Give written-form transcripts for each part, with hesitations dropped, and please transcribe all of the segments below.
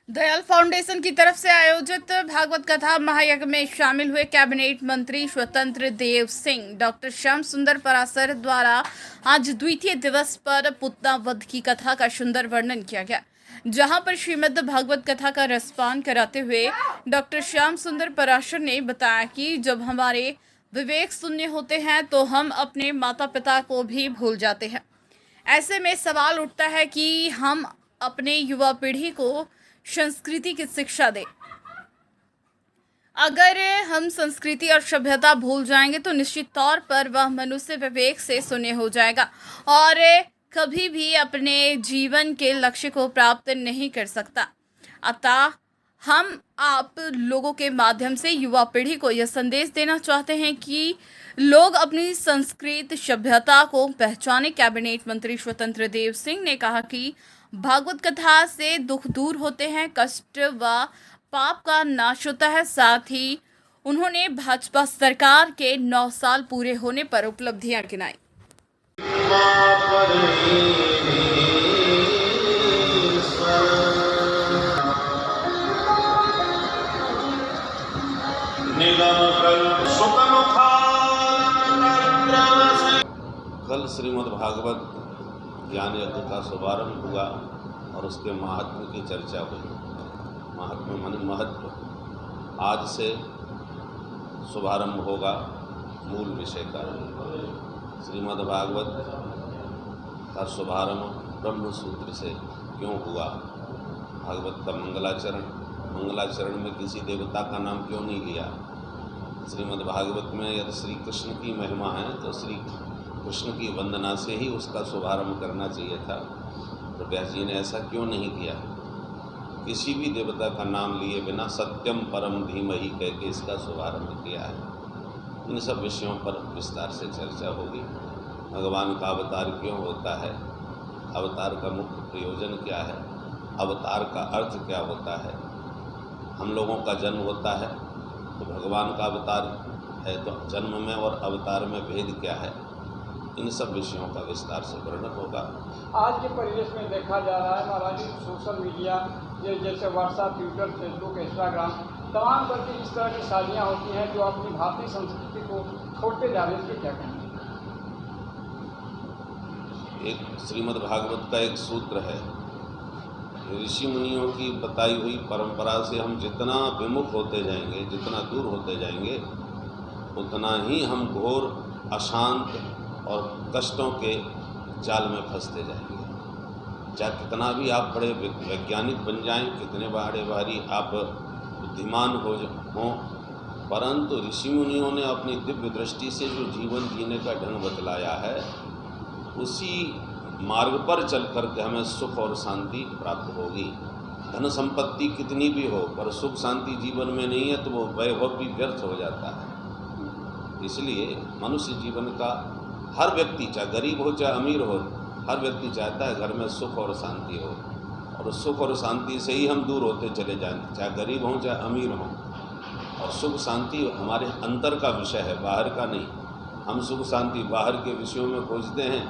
Dayal foundation की तरफ से आयोजित भागवत कथा महायज्ञ में शामिल हुए कैबिनेट मंत्री स्वतंत्र देव सिंह। डॉक्टर श्याम सुंदर पराशर द्वारा आज द्वितीय दिवस पर पुतना वध की कथा का सुंदर वर्णन किया गया, जहां पर श्रीमद् भागवत कथा का रसपान कराते हुए डॉक्टर श्याम सुंदर पराशर ने बताया कि जब हमारे विवेक शून्य होते हैं तो हम अपने माता पिता को भी भूल जाते हैं। ऐसे में सवाल उठता है कि हम अपने युवा पीढ़ी को संस्कृति की शिक्षा दें। अगर हम संस्कृति और सभ्यता भूल जाएंगे तो निश्चित तौर पर वह मनुष्य विवेक से शून्य हो जाएगा और कभी भी अपने जीवन के लक्ष्य को प्राप्त नहीं कर सकता। अतः हम आप लोगों के माध्यम से युवा पीढ़ी को यह संदेश देना चाहते हैं कि लोग अपनी संस्कृत सभ्यता को पहचाने। कैबिनेट मंत्री स्वतंत्र देव सिंह ने कहा कि भागवत कथा से दुख दूर होते हैं, कष्ट व पाप का नाश होता है। साथ ही उन्होंने भाजपा सरकार के 9 साल पूरे होने पर उपलब्धियां गिनाई। कल श्रीमद् भागवत ज्ञान यज्ञ का शुभारंभ हुआ और उसके महात्म की चर्चा हुई। महात्म माने महत्व। आज से शुभारंभ होगा मूल विषय का। श्रीमद् भागवत का शुभारंभ ब्रह्म सूत्र से क्यों हुआ? भागवत का मंगलाचरण में किसी देवता का नाम क्यों नहीं लिया? श्रीमद् भागवत में यदि श्री कृष्ण की महिमा है तो श्री कृष्ण की वंदना से ही उसका शुभारंभ करना चाहिए था। तो व्यास जी ने ऐसा क्यों नहीं किया? किसी भी देवता का नाम लिए बिना सत्यम परम धीमहि कह के इसका शुभारंभ किया है। इन सब विषयों पर विस्तार से चर्चा होगी। भगवान का अवतार क्यों होता है? अवतार का मुख्य प्रयोजन क्या है? अवतार का अर्थ क्या होता है? हम लोगों का जन्म होता है तो भगवान का अवतार है, तो जन्म में और अवतार में भेद क्या है? इन सब विषयों का विस्तार से वर्णन होगा। आज के परिवेश में देखा जा रहा है महाराज, सोशल मीडिया जैसे व्हाट्सएप, ट्विटर, फेसबुक, इंस्टाग्राम, तमाम करके इस तरह की शादियाँ होती हैं जो अपनी भारतीय संस्कृति को छोड़ते जा रहे हैं। इसके क्या कहना है? एक श्रीमद् भागवत का एक सूत्र है, ऋषि मुनियों की बताई हुई परंपरा से हम जितना विमुख होते जाएंगे, जितना दूर होते जाएंगे, उतना ही हम घोर अशांत और कष्टों के जाल में फंसते जाएंगे। चाहे कितना भी आप बड़े वैज्ञानिक बन जाएं, कितने बड़े भारी आप बुद्धिमान हों, परंतु ऋषि मुनियों ने अपनी दिव्य दृष्टि से जो जीवन जीने का ढंग बतलाया है, उसी मार्ग पर चल कर के हमें सुख और शांति प्राप्त होगी। धन संपत्ति कितनी भी हो, पर सुख शांति जीवन में नहीं है तो वो वैभव भी व्यर्थ हो जाता है। इसलिए मनुष्य जीवन का हर व्यक्ति, चाहे गरीब हो चाहे अमीर हो, हर व्यक्ति चाहता है घर में सुख और शांति हो, और सुख और शांति से ही हम दूर होते चले जाएंगे, चाहे गरीब हों चाहे अमीर हों। और सुख शांति हमारे अंतर का विषय है, बाहर का नहीं। हम सुख शांति बाहर के विषयों में खोजते हैं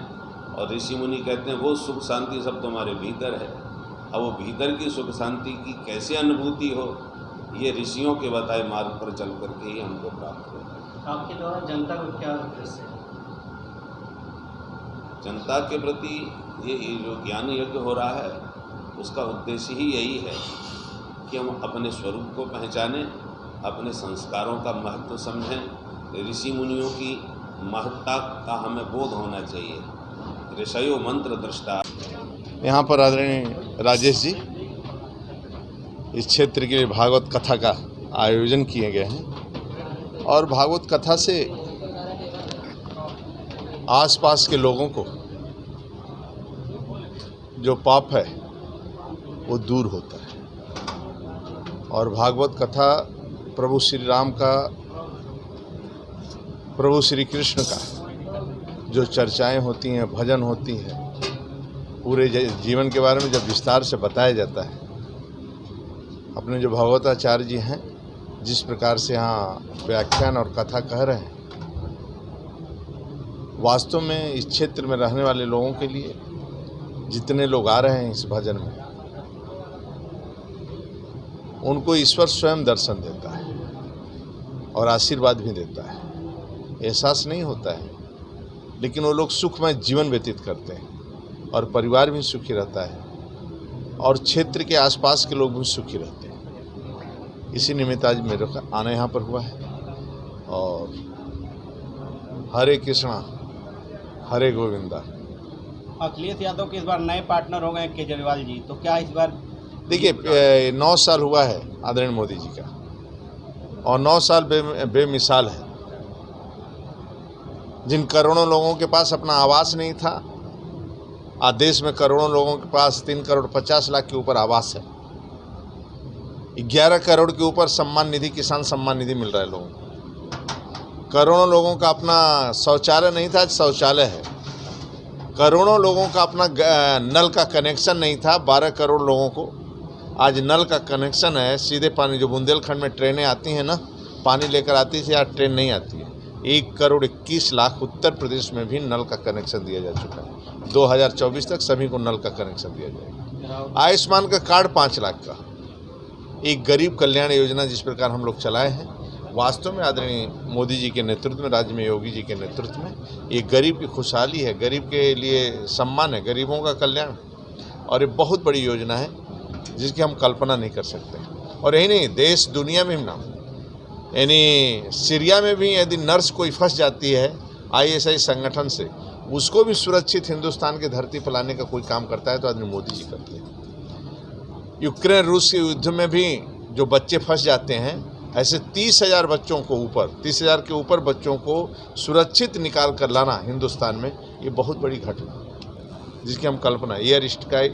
और ऋषि मुनि कहते हैं वो सुख शांति सब तुम्हारे भीतर है। अब वो भीतर की सुख शांति की कैसे अनुभूति हो, ये ऋषियों के बताए मार्ग पर चल करके ही हमको प्राप्त होगा। आपके द्वारा जनता को क्या उद्देश्य है? जनता के प्रति ये जो ज्ञान यज्ञ हो रहा है, उसका उद्देश्य ही यही है कि हम अपने स्वरूप को पहचानें, अपने संस्कारों का महत्व समझें। ऋषि मुनियों की महत्ता का हमें बोध होना चाहिए। ऋषयो मंत्र दृष्टा। यहाँ पर आदरणीय राजेश जी इस क्षेत्र के लिए भागवत कथा का आयोजन किए गए हैं और भागवत कथा से आसपास के लोगों को जो पाप है वो दूर होता है। और भागवत कथा प्रभु श्री राम का, प्रभु श्री कृष्ण का जो चर्चाएं होती हैं, भजन होती हैं, पूरे जीवन के बारे में जब विस्तार से बताया जाता है, अपने जो भागवताचार्य जी हैं जिस प्रकार से यहाँ व्याख्यान और कथा कह रहे हैं, वास्तव में इस क्षेत्र में रहने वाले लोगों के लिए जितने लोग आ रहे हैं इस भजन में, उनको ईश्वर स्वयं दर्शन देता है और आशीर्वाद भी देता है। एहसास नहीं होता है, लेकिन वो लोग सुखमय जीवन व्यतीत करते हैं और परिवार भी सुखी रहता है और क्षेत्र के आसपास के लोग भी सुखी रहते हैं। इसी निमित्त आज मेरे का आना यहाँ पर हुआ है और हरे कृष्णा हरे गोविंदा। अखिलेश यादव के इस बार नए पार्टनर हो गए केजरीवाल जी, तो क्या इस बार देखिए 9 साल हुआ है आदरणीय मोदी जी का और 9 साल बेमिसाल है। जिन करोड़ों लोगों के पास अपना आवास नहीं था, आज देश में करोड़ों लोगों के पास 3 करोड़ 50 लाख के ऊपर आवास है। 11 करोड़ के ऊपर सम्मान निधि, किसान सम्मान निधि मिल रहा है लोगों को। करोड़ों लोगों का अपना शौचालय नहीं था, आज शौचालय है। करोड़ों लोगों का अपना नल का कनेक्शन नहीं था, 12 करोड़ लोगों को आज नल का कनेक्शन है। सीधे पानी, जो बुंदेलखंड में ट्रेनें आती हैं ना, पानी लेकर आती थी, आज ट्रेन नहीं आती है। 1 करोड़ 21 लाख उत्तर प्रदेश में भी नल का कनेक्शन दिया जा चुका है। 2024 तक सभी को नल का कनेक्शन दिया जाएगा। आयुष्मान का कार्ड 5 लाख का, एक गरीब कल्याण योजना जिस प्रकार हम लोग चलाए हैं, वास्तव में आदरणीय मोदी जी के नेतृत्व में, राज्य में योगी जी के नेतृत्व में ये गरीब की खुशहाली है, गरीब के लिए सम्मान है, गरीबों का कल्याण। और ये बहुत बड़ी योजना है जिसकी हम कल्पना नहीं कर सकते। और यही नहीं, देश दुनिया में भी ना, यानी सीरिया में भी यदि नर्स कोई फंस जाती है ISI संगठन से, उसको भी सुरक्षित हिंदुस्तान की धरती पर लाने का कोई काम करता है तो आदरणीय मोदी जी करते हैं। यूक्रेन रूस के युद्ध में भी जो बच्चे फंस जाते हैं, ऐसे 30,000 बच्चों को ऊपर, 30,000 के ऊपर बच्चों को सुरक्षित निकाल कर लाना हिंदुस्तान में, ये बहुत बड़ी घटना जिसकी हम कल्पना एयर स्ट्राइक